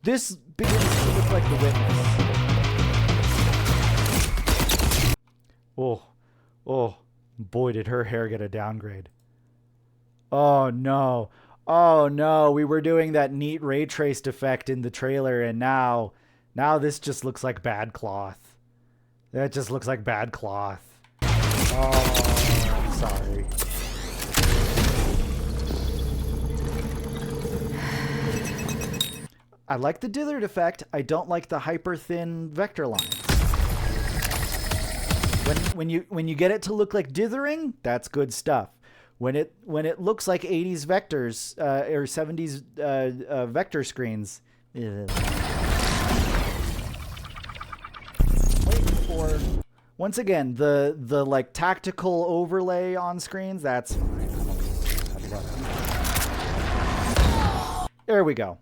begins to look like The Witness. Oh, boy, did her hair get a downgrade. Oh no, we were doing that neat ray traced effect in the trailer, and now this just looks like bad cloth. That just looks like bad cloth. Oh, I'm sorry. I like the dithered effect. I don't like the hyper thin vector lines. When you get it to look like dithering, that's good stuff. When it looks like 80s vectors or 70s vector screens, once again the like tactical overlay on screens, that's fine. There we go.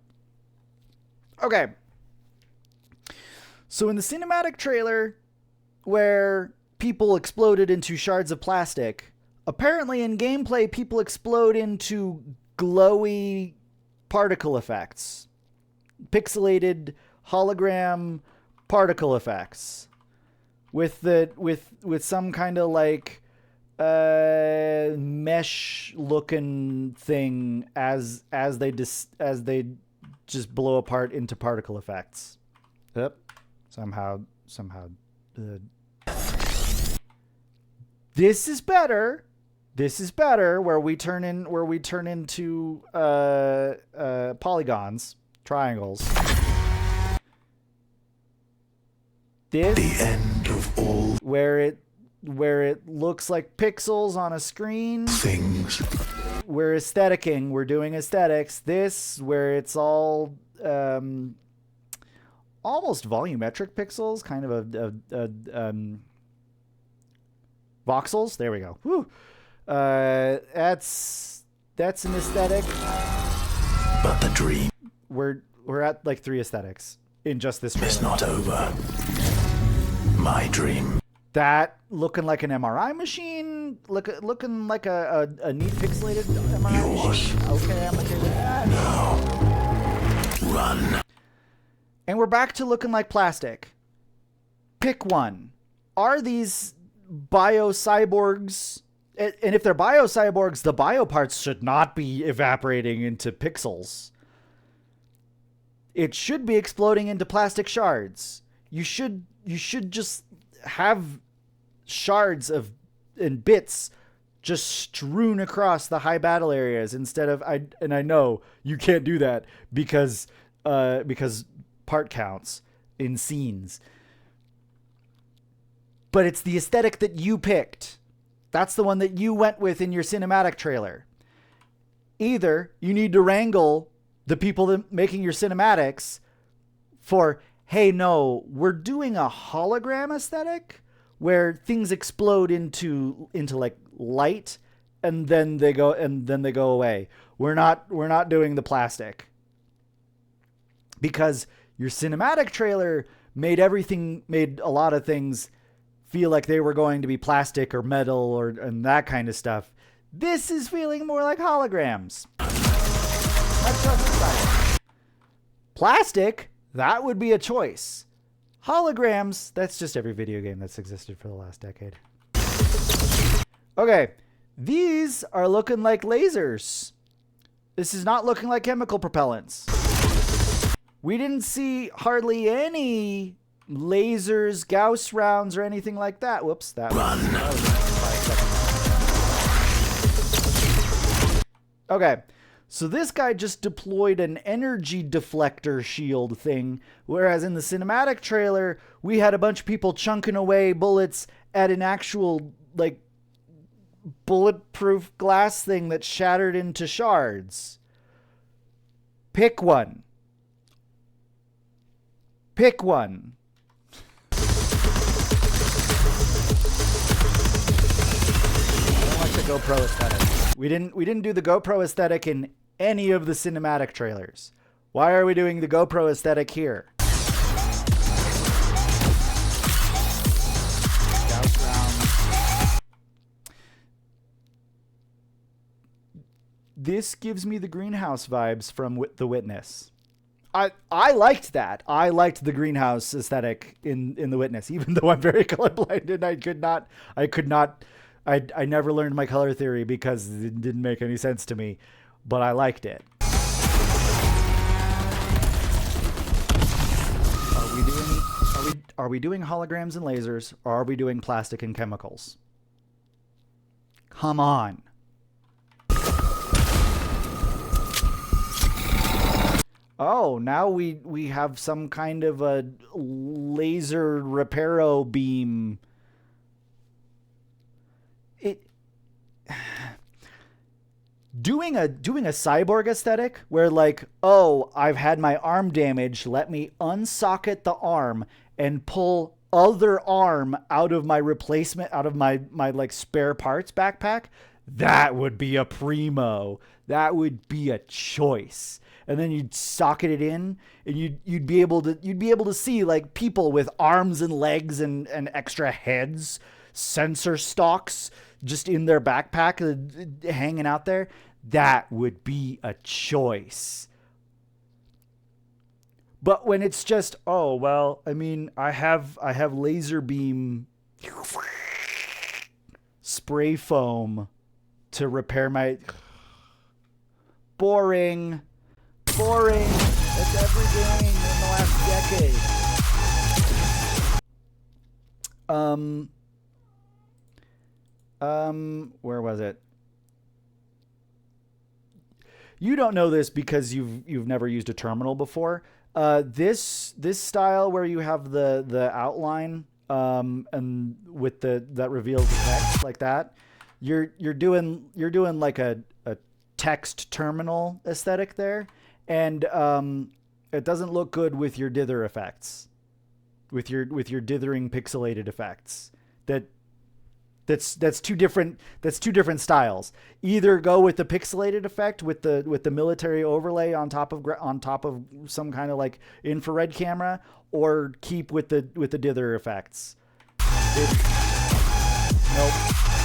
Okay. So in the cinematic trailer where people exploded into shards of plastic, apparently in gameplay people explode into glowy particle effects. Pixelated hologram particle effects. With some kind of like mesh looking thing as they just blow apart into particle effects. Yep. Somehow This is better. Where we turn into polygons, triangles. This, The end of all where it looks like pixels on a screen. things. We're aestheticing. We're doing aesthetics. This, where it's all almost volumetric pixels, kind of voxels. There we go. Whew. That's an aesthetic. But the dream We're at like 3 aesthetics in just this is trailer. not over. My dream. That looking like an MRI machine, looking like a neat pixelated MRI Yours. machine. Okay, I'm okay with that. Run. And we're back to looking like plastic. Pick one. Are these bio-cyborgs? And if they're bio-cyborgs, the bio parts should not be evaporating into pixels. It should be exploding into plastic shards. You should just have shards and bits just strewn across the high battle areas instead of I know you can't do that because part counts in scenes. But it's the aesthetic that you picked. That's the one that you went with in your cinematic trailer. Either you need to wrangle the people that making your cinematics for, hey, no, we're doing a hologram aesthetic where things explode into like light and then they go away. We're not doing the plastic. Because your cinematic trailer made a lot of things feel like they were going to be plastic or metal and that kind of stuff. This is feeling more like holograms. Let's talk about it. Plastic, that would be a choice. Holograms, that's just every video game that's existed for the last decade. Okay, these are looking like lasers. This is not looking like chemical propellants. We didn't see hardly any lasers, Gauss rounds, or anything like that. Whoops, that was 5 seconds. Okay, so this guy just deployed an energy deflector shield thing, whereas in the cinematic trailer, we had a bunch of people chunking away bullets at an actual, like, bulletproof glass thing that shattered into shards. Pick one. Pick one. I don't like the GoPro aesthetic. We didn't do the GoPro aesthetic in any of the cinematic trailers. Why are we doing the GoPro aesthetic here? This gives me the greenhouse vibes from The Witness. I liked that. I liked the greenhouse aesthetic in The Witness, even though I'm very colorblind and I never learned my color theory because it didn't make any sense to me, but I liked it. Are we doing holograms and lasers, or are we doing plastic and chemicals? Come on. Oh, now we have some kind of a laser reparo beam. Doing a cyborg aesthetic where, like, oh, I've had my arm damaged, let me unsocket the arm and pull other arm out of my replacement, out of my like spare parts backpack. That would be a primo. That would be a choice. And then you'd socket it in, and you'd be able to see, like, people with arms and legs and extra heads, sensor stalks just in their backpack hanging out there. That would be a choice. But when it's just, oh, well, I mean, I have laser beam spray foam to repair my... Boring. That's every game in the last decade. Where was it? You don't know this because you've never used a terminal before. This style where you have the outline and with that reveals the text like that, you're doing like a text terminal aesthetic there, and it doesn't look good with your dither effects, with your dithering pixelated effects. That's two different styles. Either go with the pixelated effect with the military overlay on top of some kind of like infrared camera, or keep with the dither effects.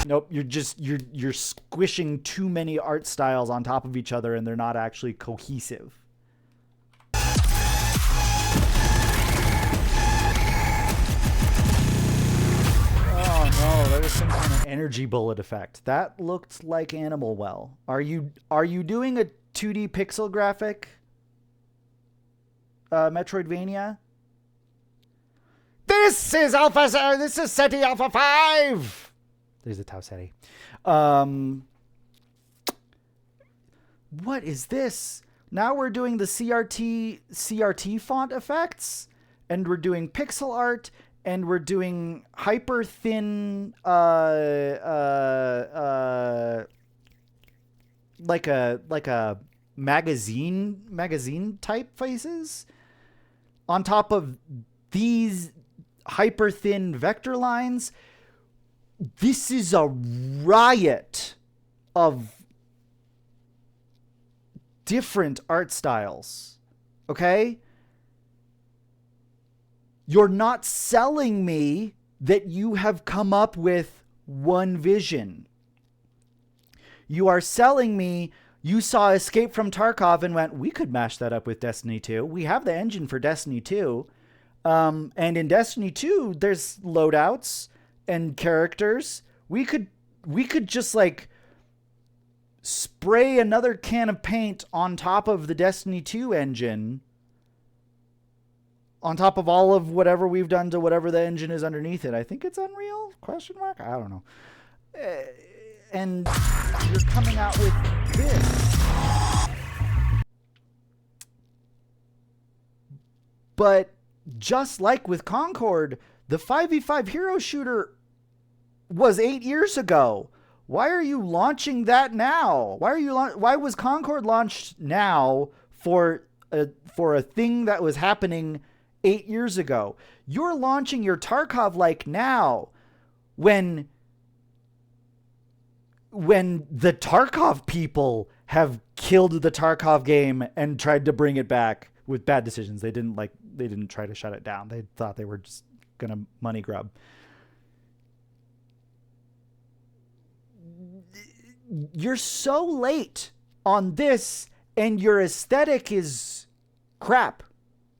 Nope. You're squishing too many art styles on top of each other, and they're not actually cohesive. Oh, there's some kind of energy bullet effect. That looked like Animal Well. Are you doing a 2D pixel graphic Metroidvania? This is SETI Alpha 5! There's the Tau SETI. What is this? Now we're doing the CRT font effects, and we're doing pixel art, and we're doing hyper thin, like a magazine type faces on top of these hyper thin vector lines. This is a riot of different art styles. Okay? You're not selling me that you have come up with one vision. You are selling me you saw Escape from Tarkov and went, we could mash that up with Destiny 2. We have the engine for Destiny 2. And in Destiny 2, there's loadouts and characters. We could just like spray another can of paint on top of the Destiny 2 engine, on top of all of whatever we've done to whatever the engine is underneath it. I think it's Unreal? Question mark? I don't know. And you're coming out with this. But just like with Concord, the 5v5 hero shooter was 8 years ago. Why are you launching that now? Why was Concord launched now for a thing that was happening 8 years ago? You're launching your Tarkov like now, when the Tarkov people have killed the Tarkov game and tried to bring it back with bad decisions. They didn't try to shut it down. They thought they were just gonna money grub. You're so late on this, and your aesthetic is crap.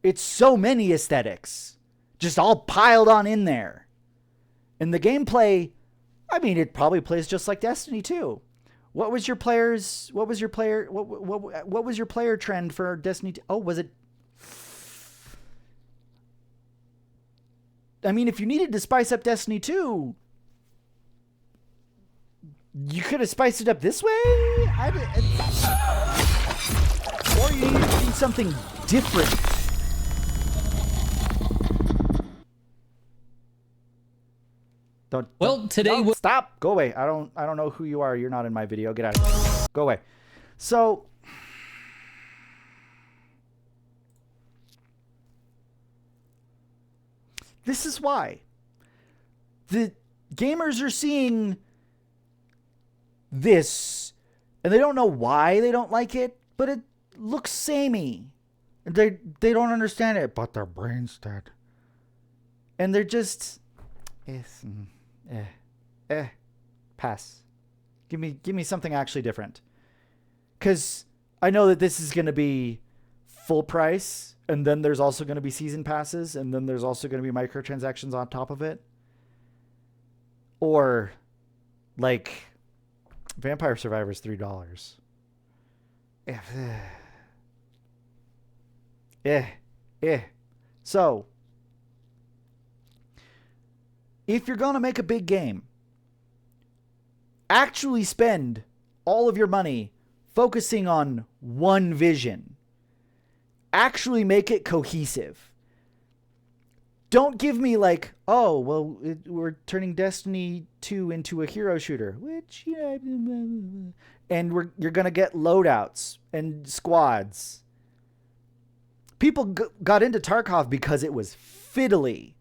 It's so many aesthetics just all piled on in there. And the gameplay, I mean, it probably plays just like Destiny 2. What was your player trend for Destiny 2? Oh, was it? I mean, if you needed to spice up Destiny 2, you could have spiced it up this way? Or you needed to do something different. Stop. Go away. I don't know who you are. You're not in my video. Get out of here. Go away. So this is why the gamers are seeing this, and they don't know why they don't like it, but it looks samey. They don't understand it, but their brain's dead. And they're just pass. Give me something actually different. Cause I know that this is gonna be full price, and then there's also gonna be season passes, and then there's also gonna be microtransactions on top of it. Or like Vampire Survivors $3. So if you're gonna make a big game, actually spend all of your money focusing on one vision. Actually make it cohesive. Don't give me like, oh, well, we're turning Destiny 2 into a hero shooter, which, you know, and you're going to get loadouts and squads. People got into Tarkov because it was fiddly.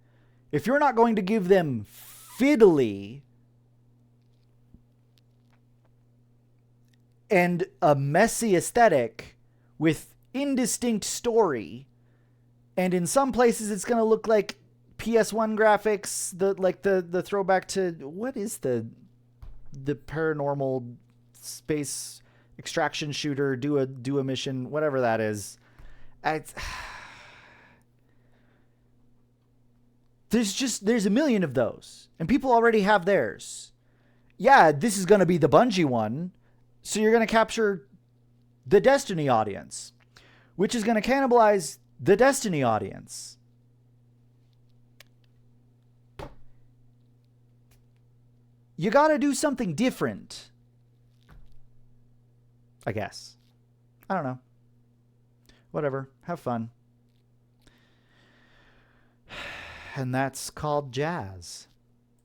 If you're not going to give them fiddly and a messy aesthetic with indistinct story, and in some places it's going to look like PS1 graphics, the throwback to, what is the paranormal space extraction shooter, do a mission, whatever that is. There's a million of those, and people already have theirs. Yeah, this is going to be the Bungie one, so you're going to capture the Destiny audience, which is going to cannibalize the Destiny audience. You got to do something different, I guess. I don't know. Whatever. Have fun. And that's called jazz.